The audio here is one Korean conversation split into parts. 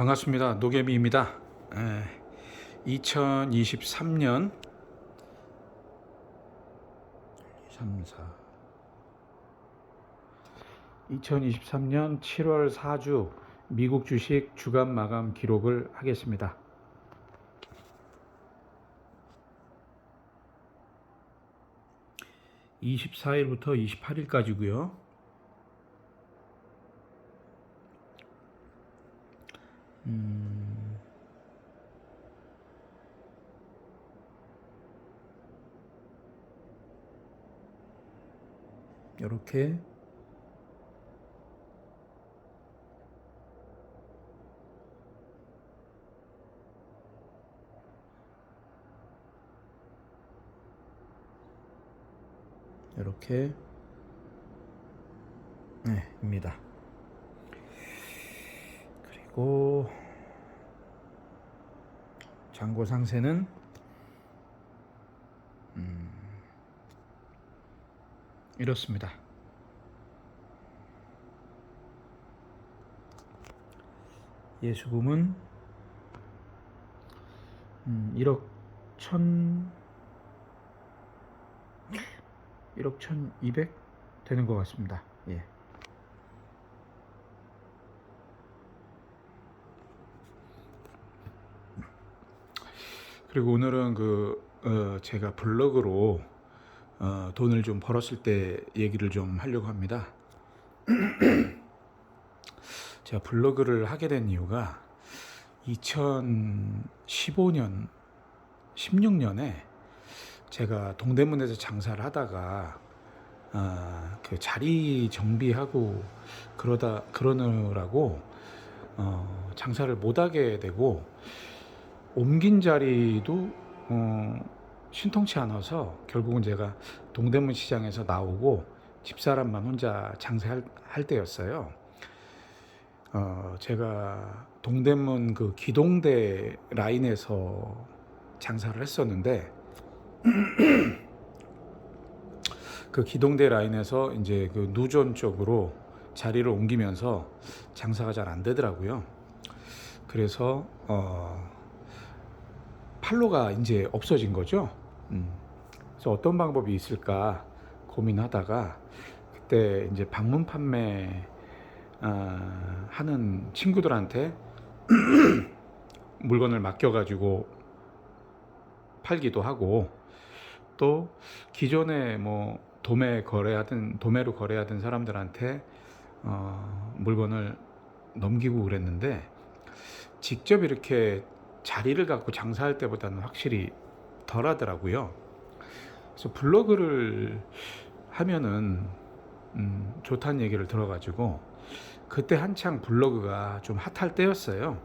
반갑습니다. 노개미입니다. 2023년 2023년 7월 4주 미국 주식 주간 마감 기록을 하겠습니다. (24일부터 28일까지고요) 이렇게 입니다. 그리고 잔고 상세는 이렇습니다. 예수금은 1억 1,200 되는 것 같습니다. 예. 그리고 오늘은 제가 블로그로 돈을 좀 벌었을 때 얘기를 좀 하려고 합니다. 제가 블로그를 하게 된 이유가 2015년, 16년에 제가 동대문에서 장사를 하다가 그 자리 정비하고 그러느라고 장사를 못하게 되고, 옮긴 자리도 신통치 않아서 결국은 제가 동대문 시장에서 나오고 집사람만 혼자 장사할 때였어요. 제가 동대문 그 기동대 라인에서 장사를 했었는데 그 기동대 라인에서 이제 그 누전 쪽으로 자리를 옮기면서 장사가 잘 안 되더라고요. 그래서 팔로가 이제 없어진 거죠. 그래서 어떤 방법이 있을까 고민하다가 그때 이제 방문 판매 하는 친구들한테 물건을 맡겨가지고 팔기도 하고, 또 기존에 뭐 도매로 거래하던 사람들한테 물건을 넘기고 그랬는데, 직접 이렇게 자리를 갖고 장사할 때보다는 확실히 덜 하더라고요. 그래서 블로그를 하면은 좋다는 얘기를 들어가지고 그때 한창 블로그가 좀 핫할 때였어요.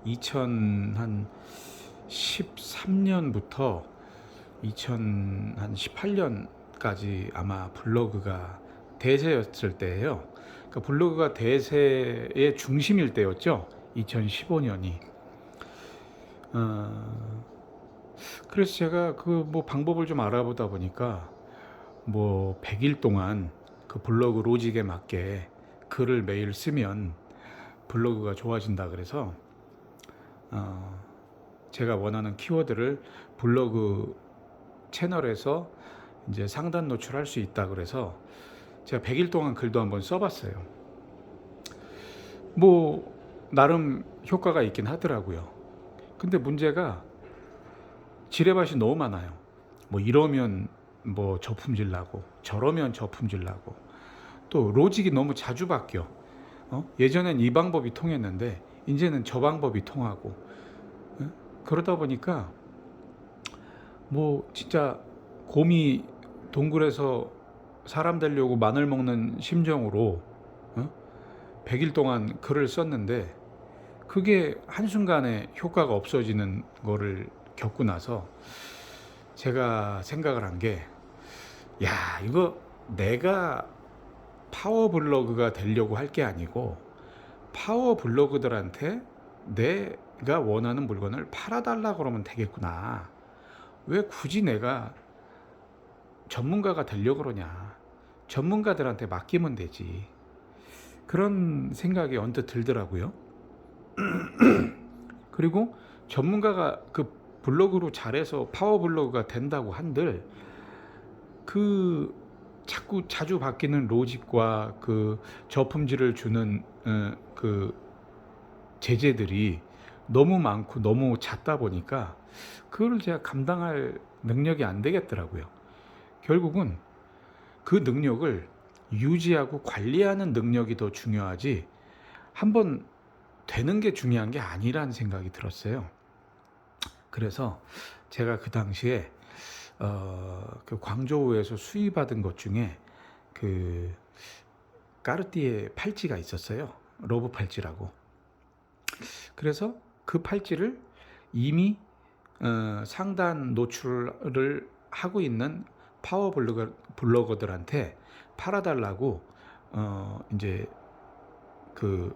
2013년부터 2018년까지 아마 블로그가 대세였을 때예요. 그러니까 블로그가 대세의 중심일 때였죠. 2015년이. 그래서 제가 그 뭐 방법을 좀 알아보다 보니까 뭐 100일 동안 그 블로그 로직에 맞게 글을 매일 쓰면 블로그가 좋아진다 그래서 제가 원하는 키워드를 블로그 채널에서 이제 상단 노출할 수 있다 그래서 제가 100일 동안 글도 한번 써봤어요. 뭐 나름 효과가 있긴 하더라고요. 근데 문제가 지뢰밭이 너무 많아요. 뭐 이러면 뭐 저품질 나고 저러면 저품질 나고, 또 로직이 너무 자주 바뀌어. 예전엔 이 방법이 통했는데 이제는 저 방법이 통하고, 그러다 보니까 뭐 진짜 곰이 동굴에서 사람 되려고 마늘 먹는 심정으로 100일 동안 글을 썼는데 그게 한순간에 효과가 없어지는 거를 겪고 나서 제가 생각을 한 게, 야, 이거 내가 파워블로그가 되려고 할 게 아니고 파워블로그들한테 내가 원하는 물건을 팔아달라 그러면 되겠구나. 왜 굳이 내가 전문가가 되려고 그러냐. 전문가들한테 맡기면 되지. 그런 생각이 언뜻 들더라고요. 그리고 전문가가 그 블로그로 잘해서 파워 블로그가 된다고 한들 그 자꾸 자주 바뀌는 로직과 그 저품질을 주는 그 제재들이 너무 많고 너무 잦다 보니까 그걸 제가 감당할 능력이 안 되겠더라고요. 결국은 그 능력을 유지하고 관리하는 능력이 더 중요하지 한번 되는 게 중요한 게 아니라는 생각이 들었어요. 그래서 제가 그 당시에 그 광저우에서 수의받은 것 중에 그 까르띠에 팔찌가 있었어요. 러브 팔찌라고. 그래서 그 팔찌를 이미 상단 노출을 하고 있는 파워 블로거들한테 팔아달라고 이제 그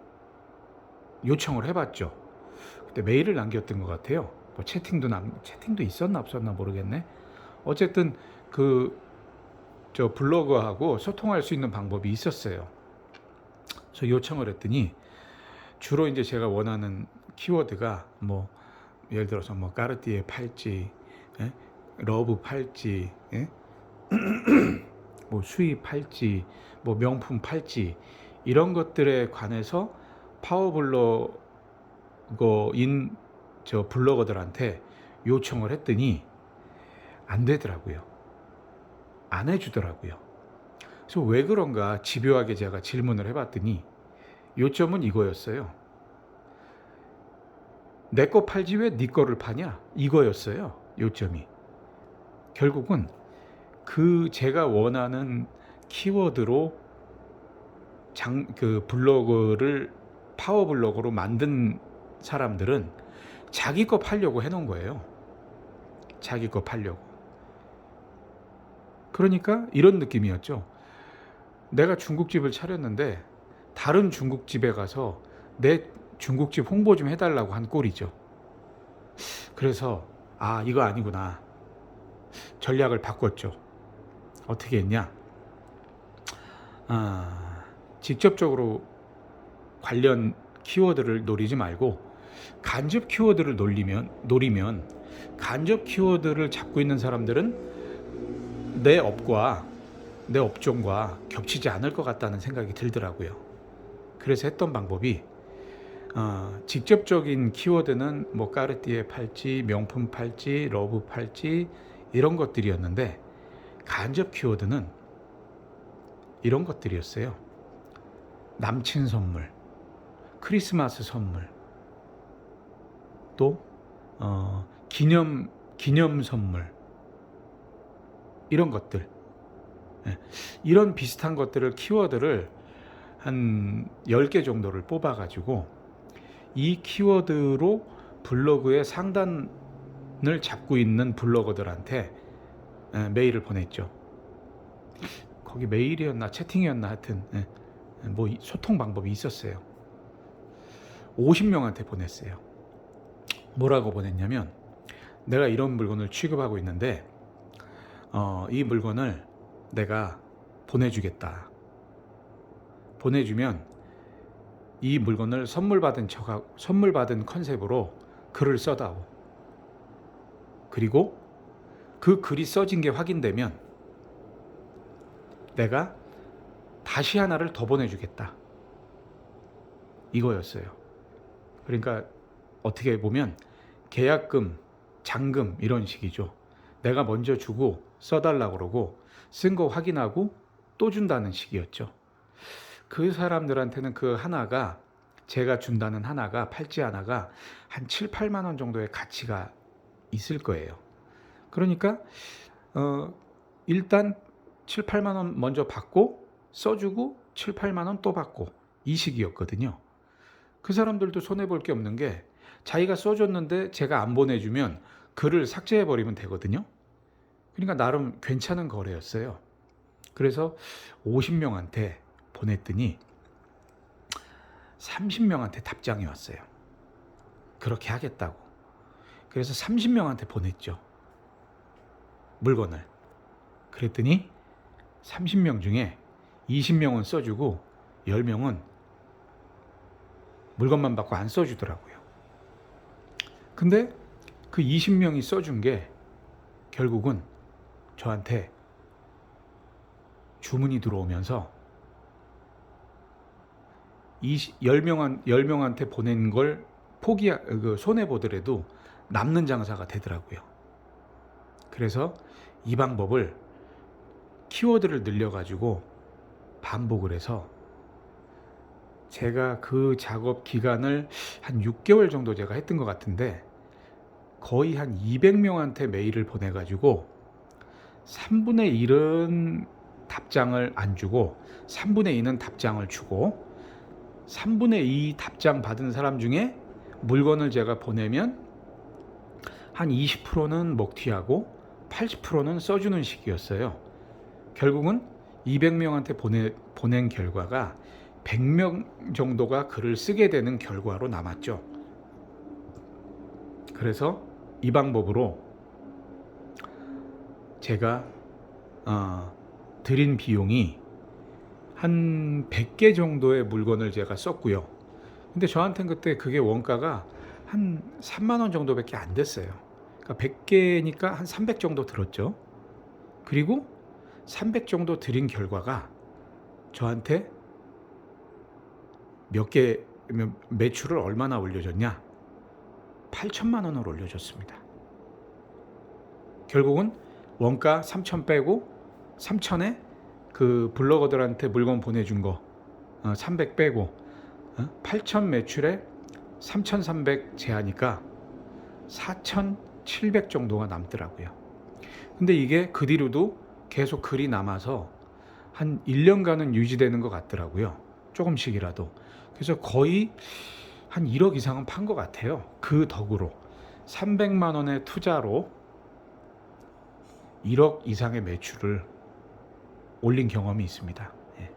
요청을 해봤죠. 그때 메일을 남겼던 것 같아요. 뭐 채팅도 있었나 없었나 모르겠네. 어쨌든 저 블로거하고 소통할 수 있는 방법이 있었어요. 그래서 요청을 했더니 주로 이제 제가 원하는 키워드가 뭐 예를 들어서 뭐 까르띠에 팔찌, 예? 러브 팔찌, 예? 뭐 수의 팔찌, 뭐 명품 팔찌 이런 것들에 관해서 파워블로거인 저 블로거들한테 요청을 했더니 안 되더라고요. 안 해주더라고요. 그래서 왜 그런가 집요하게 제가 질문을 해봤더니 요점은 이거였어요. 내 거 팔지 왜 네 거를 파냐? 이거였어요. 요점이. 결국은 그 제가 원하는 키워드로 그 블로그를 파워 블로그로 만든 사람들은 자기 거 팔려고 해놓은 거예요. 자기 거 팔려고. 그러니까 이런 느낌이었죠. 내가 중국집을 차렸는데 다른 중국집에 가서 내 중국집 홍보 좀 해달라고 한 꼴이죠. 그래서 이거 아니구나. 전략을 바꿨죠. 어떻게 했냐? 직접적으로 관련 키워드를 노리지 말고 간접 키워드를 노리면 간접 키워드를 잡고 있는 사람들은 내 업과 내 업종과 겹치지 않을 것 같다는 생각이 들더라고요. 그래서 했던 방법이 직접적인 키워드는 뭐 까르띠에 팔찌, 명품 팔찌, 러브 팔찌 이런 것들이었는데 간접 키워드는 이런 것들이었어요. 남친 선물, 크리스마스 선물, 또 기념 선물 이런 것들, 이런 비슷한 것들을 키워드를 한 10개 정도를 뽑아가지고 이 키워드로 블로그의 상단을 잡고 있는 블로거들한테 메일을 보냈죠. 거기 메일이었나 채팅이었나 하여튼 뭐 소통 방법이 있었어요. 50명한테 보냈어요. 뭐라고 보냈냐면 내가 이런 물건을 취급하고 있는데 이 물건을 내가 보내주겠다. 보내주면 이 물건을 선물 받은 컨셉으로 글을 써다오. 그리고 그 글이 써진 게 확인되면 내가 다시 하나를 더 보내주겠다. 이거였어요. 그러니까 어떻게 보면 계약금, 잔금 이런 식이죠. 내가 먼저 주고 써달라고 그러고 쓴 거 확인하고 또 준다는 식이었죠. 그 사람들한테는 그 하나가 제가 준다는 하나가 팔찌 하나가 한 7, 8만 원 정도의 가치가 있을 거예요. 그러니까 일단 7, 8만 원 먼저 받고 써주고 7, 8만 원 또 받고 이 식이었거든요. 그 사람들도 손해볼 게 없는 게 자기가 써줬는데 제가 안 보내주면 글을 삭제해버리면 되거든요. 그러니까 나름 괜찮은 거래였어요. 그래서 50명한테 보냈더니 30명한테 답장이 왔어요. 그렇게 하겠다고. 그래서 30명한테 보냈죠. 물건을. 그랬더니 30명 중에 20명은 써주고 10명은 물건만 받고 안 써주더라고요. 근데 그 20명이 써준 게 결국은 저한테 주문이 들어오면서 10명한테 보낸 걸 손해보더라도 남는 장사가 되더라고요. 그래서 이 방법을 키워드를 늘려가지고 반복을 해서 제가 그 작업 기간을 한 6개월 정도 제가 했던 것 같은데 거의 한 200명한테 메일을 보내가지고 3분의 1은 답장을 안 주고 3분의 2는 답장을 주고 3분의 2 답장 받은 사람 중에 물건을 제가 보내면 한 20%는 먹튀하고 80%는 써주는 식이었어요. 결국은 200명한테 보낸 결과가 100명 정도가 글을 쓰게 되는 결과로 남았죠. 그래서 이 방법으로 제가 들인 비용이 한 100개 정도의 물건을 제가 썼고요. 근데 저한테는 그때 그게 원가가 한 3만 원 정도밖에 안 됐어요. 그러니까 100개니까 한 300 정도 들었죠. 그리고 300 정도 들인 결과가 저한테 매출을 얼마나 올려줬냐? 8천만 원을 올려줬습니다. 결국은 원가 3천 빼고 3천에 그 블로거들한테 물건 보내준 거 300 빼고 8천 매출에 3,300 제하니까 4,700 정도가 남더라고요. 근데 이게 그 뒤로도 계속 글이 남아서 한 1년간은 유지되는 것 같더라고요. 조금씩이라도. 그래서 거의 한 1억 이상은 판 것 같아요. 그 덕으로 300만 원의 투자로 1억 이상의 매출을 올린 경험이 있습니다. 예.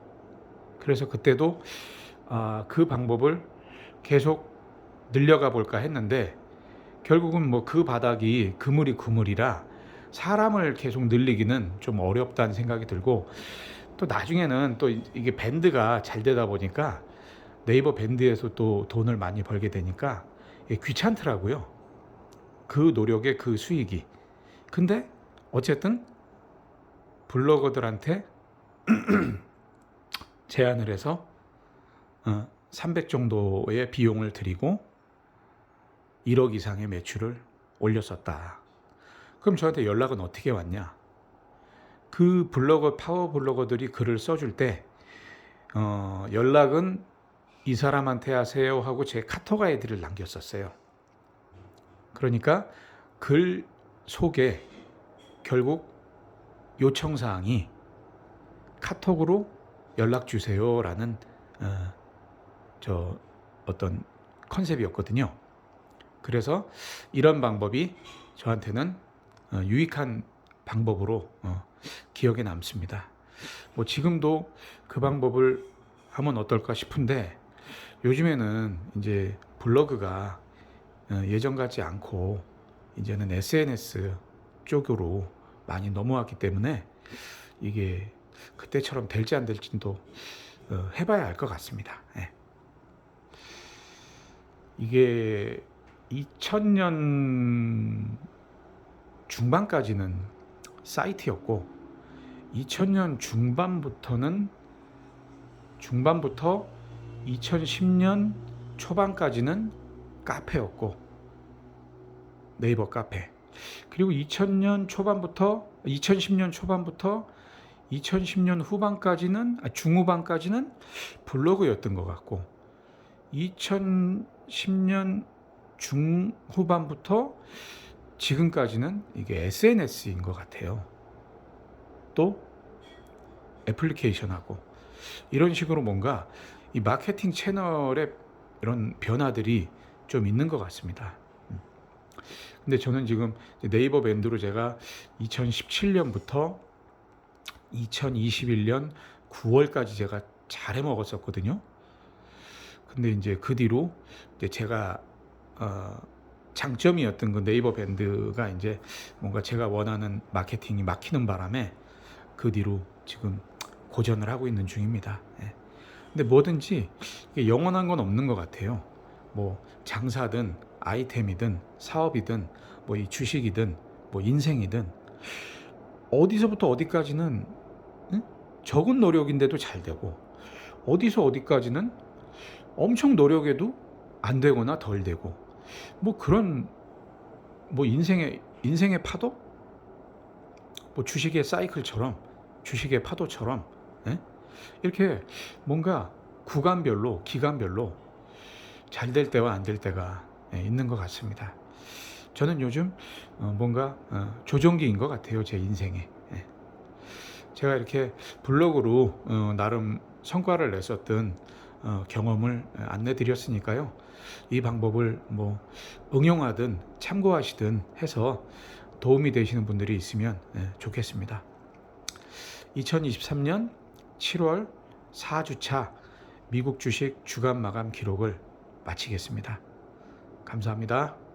그래서 그때도 그 방법을 계속 늘려가 볼까 했는데 결국은 뭐 그 바닥이 그물이라 사람을 계속 늘리기는 좀 어렵다는 생각이 들고 또 나중에는 또 이게 밴드가 잘 되다 보니까 네이버 밴드에서 또 돈을 많이 벌게 되니까 귀찮더라고요. 그 노력의 그 수익이. 근데 어쨌든 블로거들한테 제안을 해서 300 정도의 비용을 들이고 1억 이상의 매출을 올렸었다. 그럼 저한테 연락은 어떻게 왔냐? 그 파워 블로거들이 글을 써줄 때 연락은 이 사람한테 하세요 하고 제 카톡 아이디를 남겼었어요. 그러니까 글 속에 결국 요청사항이 카톡으로 연락 주세요라는 어떤 컨셉이었거든요. 그래서 이런 방법이 저한테는 유익한 방법으로 기억에 남습니다. 뭐 지금도 그 방법을 하면 어떨까 싶은데 요즘에는 이제 블로그가 예전 같지 않고 이제는 SNS 쪽으로 많이 넘어왔기 때문에 이게 그때처럼 될지 안 될지도 해봐야 알 것 같습니다. 예. 이게 2000년 중반까지는 사이트였고 2000년 중반부터 2010년 초반까지는 카페였고 네이버 카페. 그리고 2010년 초반부터 2010년 중후반까지는 블로그였던 것 같고 2010년 중후반부터 지금까지는 이게 SNS인 것 같아요. 또 애플리케이션하고 이런 식으로 뭔가 이 마케팅 채널의 이런 변화들이 좀 있는 것 같습니다. 근데 저는 지금 네이버 밴드로 제가 2017년부터 2021년 9월까지 제가 잘 해먹었었거든요. 근데 이제 그 뒤로 이제 제가 장점이었던 그 네이버 밴드가 이제 뭔가 제가 원하는 마케팅이 막히는 바람에 그 뒤로 지금 고전을 하고 있는 중입니다. 예. 근데 뭐든지 이게 영원한 건 없는 것 같아요. 뭐 장사든 아이템이든 사업이든 뭐 이 주식이든 뭐 인생이든 어디서부터 어디까지는 응? 적은 노력인데도 잘 되고 어디서 어디까지는 엄청 노력해도 안 되거나 덜 되고 뭐 그런 뭐 인생의 파도? 뭐 주식의 사이클처럼 주식의 파도처럼 예? 이렇게 뭔가 구간별로 기간별로 잘 될 때와 안 될 때가 있는 것 같습니다. 저는 요즘 뭔가 조종기인 것 같아요. 제 인생에. 예. 제가 이렇게 블로그로 나름 성과를 냈었던 경험을 안내 드렸으니까요. 이 방법을 뭐 응용하든 참고하시든 해서 도움이 되시는 분들이 있으면 좋겠습니다. 2023년 7월 4주차 미국 주식 주간 마감 기록을 마치겠습니다. 감사합니다.